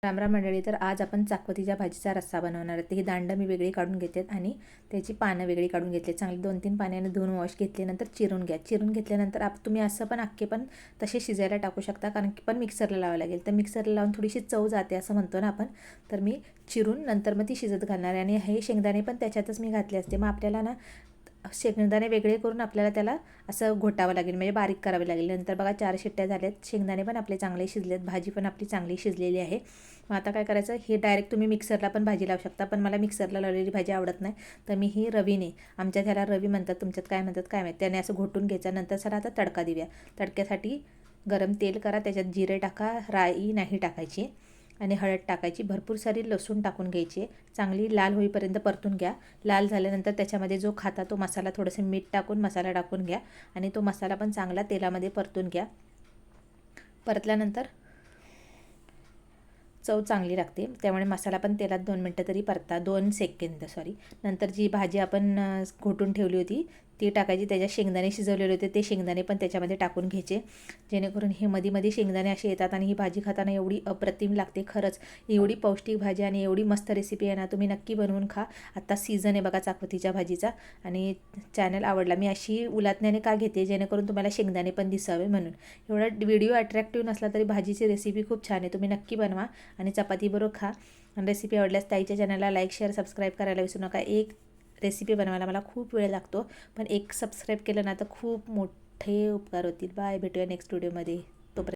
रामराम मंडळी, तर आज आपण चाकवतीच्या भाजीचा रस्सा बनवणार आहे. ही दांडं मी वेगळी काढून घेते आणि त्याची पानं वेगळी काढून घेतली. चांगली 2-3 पाण्याने धुवून वॉश घेतल्यानंतर चिरून घ्या. चिरून घेतल्यानंतर तुम्ही असं पण अख्खे पण तसे शिजायला टाकू शकता, कारण की पण मिक्सरला लावावं लागेल. तर मिक्सरला लावून थोडीशी चव जाते असं म्हणतो ना आपण. तर मी चिरून नंतर मग ती शिजत घालणार आहे आणि हे शेंगदाणे पण त्याच्यातच मी घातले असते. मग आपल्याला ना शेंगदाणे वेगळे करून आपल्याला त्याला असं घोटावं लागेल, म्हणजे बारीक करावे लागेल. नंतर बघा 4 शिट्ट्या झाल्यात, शेंगदाणे पण आपले चांगले शिजलेत, भाजी पण आपली चांगली शिजलेली आहे. मग आता काय करायचं, हे डायरेक्ट तुम्ही मिक्सरला पण भाजी लावू शकता, पण मला मिक्सरला लावलेली भाजी आवडत नाही. तर मी ही रवीने, आमच्यात ह्याला रवी म्हणतात, तुमच्यात काय म्हणतात काय माहीत, त्याने असं घोटून घ्यायचं. नंतर सर आता तडका देऊया. तडक्यासाठी गरम तेल करा, त्याच्यात जिरे टाका, राई नाही टाकायची आणि हळद टाकायची. भरपूर सारी लसूण टाकून घ्यायची, चांगली लाल होईपर्यंत परतून घ्या. लाल झाल्यानंतर त्याच्यामध्ये जो खाता तो मसाला, थोडंसं मीठ टाकून मसाला टाकून घ्या आणि तो मसाला पण चांगला तेलामध्ये परतून घ्या. परतल्यानंतर चव चांगली लागते, त्यामुळे मसाला पण तेलात 2 मिनटं तरी परता, 2 सेकंद सॉरी. नंतर जी भाजी आपण घोटून ठेवली होती ती टाकायची. त्याच्यात शेंगदाणे शिजवलेले होते ते शेंगदाणे पण त्याच्यामध्ये टाकून घ्यायचे, जेणेकरून हे मध्ये शेंगदाणे असे येतात आणि ही भाजी खाताना एवढी अप्रतिम लागते. खरंच एवढी पौष्टिक भाजी आणि एवढी मस्त रेसिपी आहे ना, तुम्ही नक्की बनवून खा. आत्ता सीझन आहे बघा चाकवतीच्या भाजीचा. आणि चॅनल आवडला, मी अशी उलातण्याने का घेते, जेणेकरून तुम्हाला शेंगदाणे पण दिसावे म्हणून. एवढा व्हिडिओ अट्रॅक्टिव्ह नसला तरी भाजीची रेसिपी खूप छान आहे, तुम्ही नक्की बनवा आणि चपातीबरोबर खा. आणि रेसिपी आवडल्यास ताईच्या चॅनलला लाईक शेअर सबस्क्राईब करायला विसरू नका. एक रेसिपी बनवायला मला खूप वेळ लागतो, पण एक सबस्क्राईब केलं ना तर खूप मोठे उपकार होतील. बाय, भेटूया नेक्स्ट व्हिडिओमध्ये.